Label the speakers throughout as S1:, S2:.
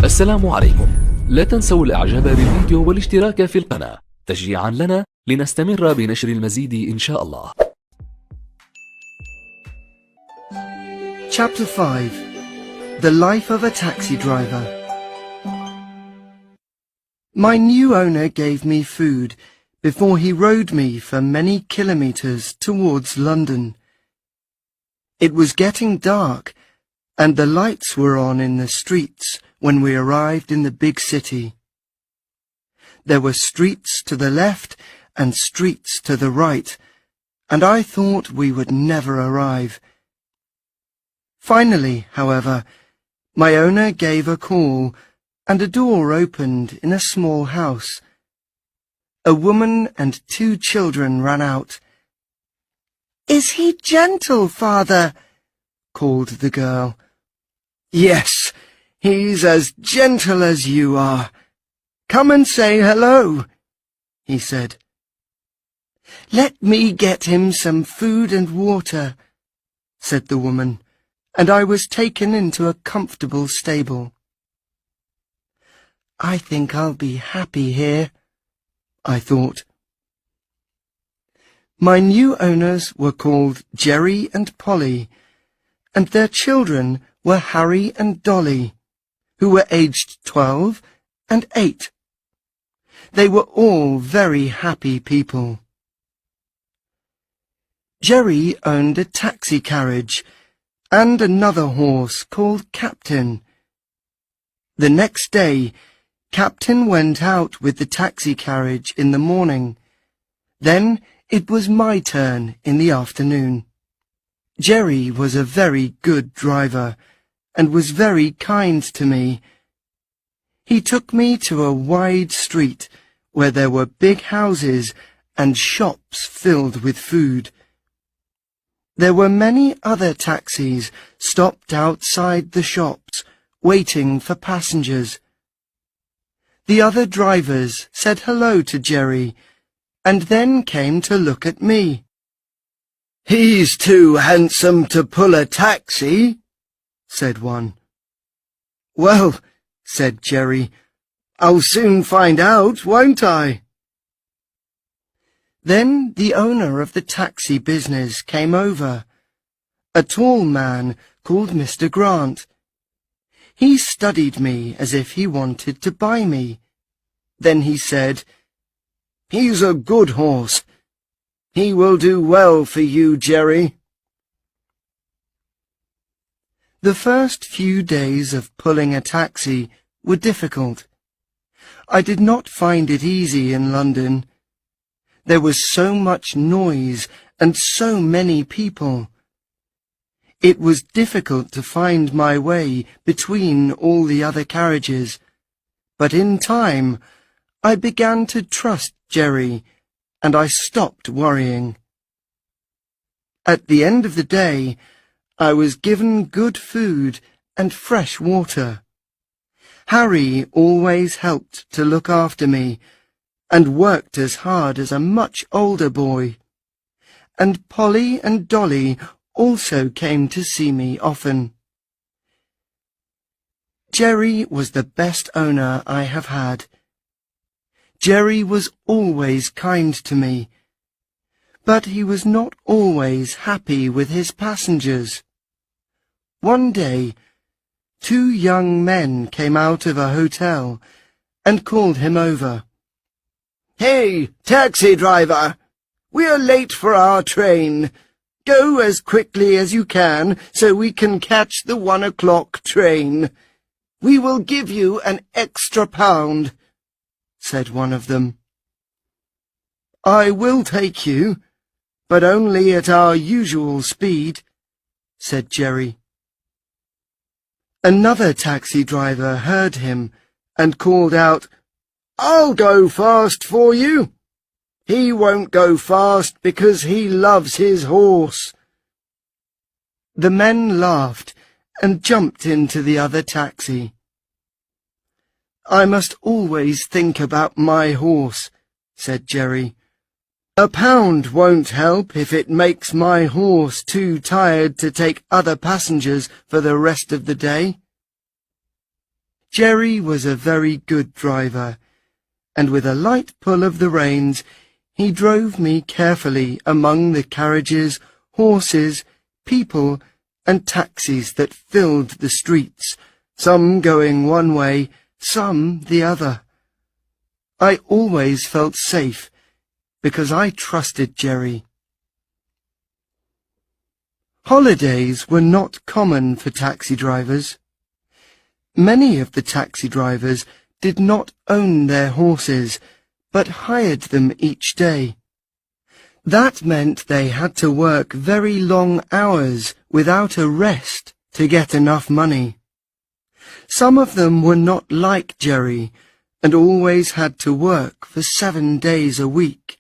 S1: السلام عليكم. لا تنسوا الاعجاب بالفيديو والاشتراك في القناة تشجيعا لنا لنستمر بنشر المزيد إن شاء الله.
S2: Chapter 5. The Life of a Taxi Driver. My new owner gave me food before he rode me for many kilometers towards London. It was getting dark, and the lights were on in the streets when we arrived in the big city. There were streets to the left and streets to the right, and I thought we would never arrive. Finally, however, my owner gave a call, and a door opened in a small house. A woman and 2 children ran out. "Is he gentle, father?" called the girl. "Yes, he's as gentle as you are. Come and say hello," he said. "Let me get him some food and water," said the woman, and I was taken into a comfortable stable. "I think I'll be happy here," I thought. My new owners were called Jerry and Polly, and their children were Harry and Dolly, who were aged 12 and 8. They were all very happy people. Jerry owned a taxi carriage and another horse called Captain. The next day, Captain went out with the taxi carriage in the morning. Then it was my turn in the afternoon. Jerry was a very good driver and was very kind to me. He took me to a wide street where there were big houses and shops filled with food. There were many other taxis stopped outside the shops, waiting for passengers. The other drivers said hello to Jerry, and then came to look at me. "He's too handsome to pull a taxi," said one. "Well," said Jerry, "I'll soon find out, won't I?" Then the owner of the taxi business came over, a tall man called Mr. Grant. He studied me as if he wanted to buy me. Then he said, "He's a good horse. He will do well for you, Jerry." The first few days of pulling a taxi were difficult. I did not find it easy in London. There was so much noise and so many people. It was difficult to find my way between all the other carriages, but in time I began to trust Jerry, and I stopped worrying. At the end of the day, I was given good food and fresh water. Harry always helped to look after me, and worked as hard as a much older boy. And Polly and Dolly also came to see me often. Jerry was the best owner I have had. Jerry was always kind to me, but he was not always happy with his passengers. One day, 2 young men came out of a hotel and called him over. "Hey, taxi driver! We're late for our train. Go as quickly as you can so we can catch the 1 o'clock train. We will give you an extra £1," said one of them. "I will take you, but only at our usual speed," said Jerry. Another taxi driver heard him and called out, "I'll go fast for you. He won't go fast because he loves his horse." The men laughed and jumped into the other taxi. "I must always think about my horse," said Jerry. £1 won't help if it makes my horse too tired to take other passengers for the rest of the day." Jerry was a very good driver, and with a light pull of the reins, he drove me carefully among the carriages, horses, people, and taxis that filled the streets, some going one way, some the other. I always felt safe, because I trusted Jerry. Holidays were not common for taxi drivers. Many of the taxi drivers did not own their horses, but hired them each day. That meant they had to work very long hours without a rest to get enough money. Some of them were not like Jerry, and always had to work for 7 days a week.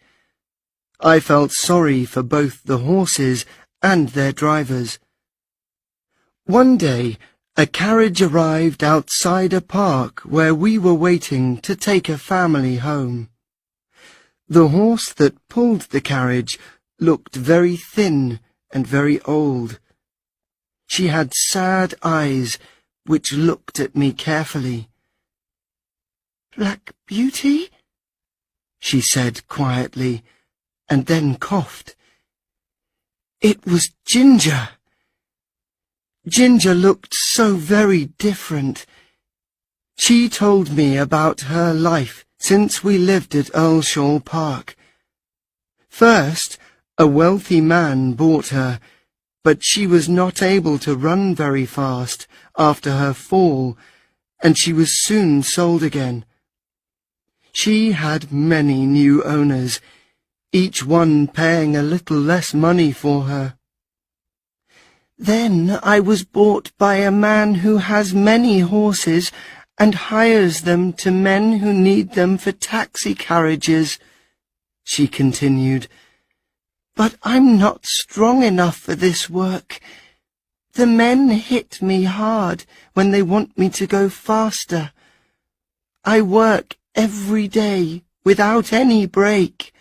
S2: I felt sorry for both the horses and their drivers. One day, a carriage arrived outside a park where we were waiting to take a family home. The horse that pulled the carriage looked very thin and very old. She had sad eyes which looked at me carefully. "Black Beauty?" she said quietly, and then coughed. It was Ginger. Ginger looked so very different. She told me about her life since we lived at Earlshall Park. First, a wealthy man bought her, but she was not able to run very fast after her fall, and she was soon sold again. She had many new owners, each one paying a little less money for her. Then I was bought by a man who has many horses and hires them to men who need them for taxi carriages, she continued. But I'm not strong enough for this work. The men hit me hard when they want me to go faster. I work every day without any break.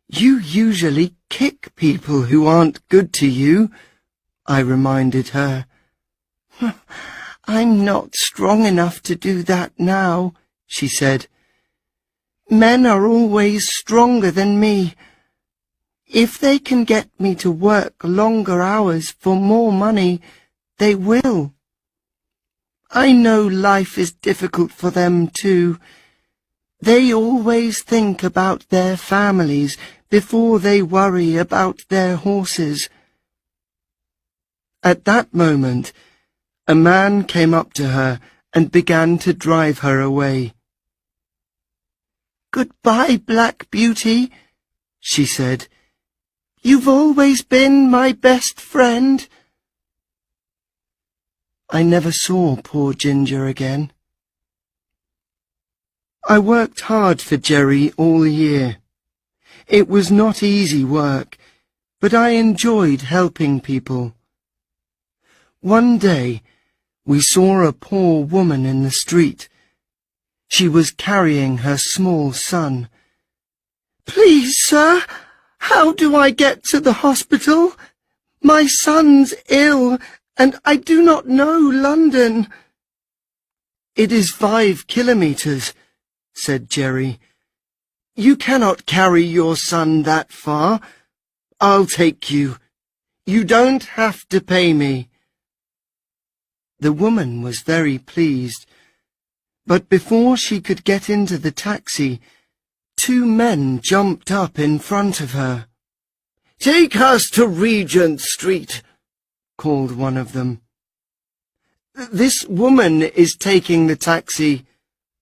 S2: You usually kick people who aren't good to you, I reminded her. I'm not strong enough to do that now, she said. Men are always stronger than me. If they can get me to work longer hours for more money, they will. I know life is difficult for them too. They always think about their families before they worry about their horses. At that moment, a man came up to her and began to drive her away. "Goodbye, Black Beauty," she said. "You've always been my best friend." I never saw poor Ginger again. I worked hard for Jerry all year. It was not easy work, but I enjoyed helping people. One day, we saw a poor woman in the street. She was carrying her small son. "Please, sir, how do I get to the hospital? My son's ill, and I do not know London." "It is 5 kilometres," said Jerry. "You cannot carry your son that far. I'll take you. You don't have to pay me." The woman was very pleased, but before she could get into the taxi, 2 men jumped up in front of her. "Take us to Regent Street," called one of them. "This woman is taking the taxi,"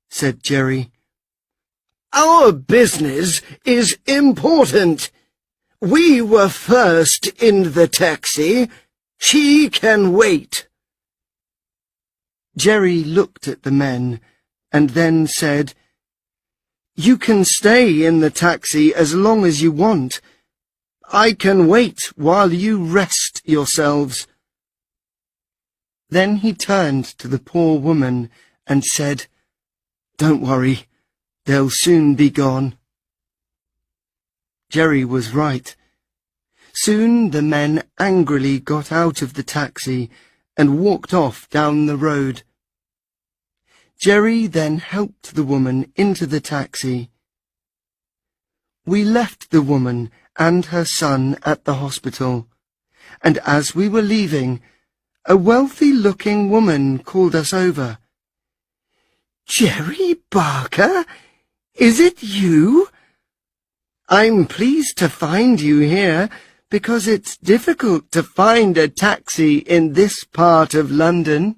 S2: said Jerry. "Our business is important. We were first in the taxi. She can wait." Jerry looked at the men and then said, "You can stay in the taxi as long as you want. I can wait while you rest yourselves." Then he turned to the poor woman and said, "Don't worry, they'll soon be gone." Jerry was right. Soon the men angrily got out of the taxi and walked off down the road. Jerry then helped the woman into the taxi. We left the woman and her son at the hospital, and as we were leaving, a wealthy-looking woman called us over. "Jerry Barker? Is it you? I'm pleased to find you here, because it's difficult to find a taxi in this part of London."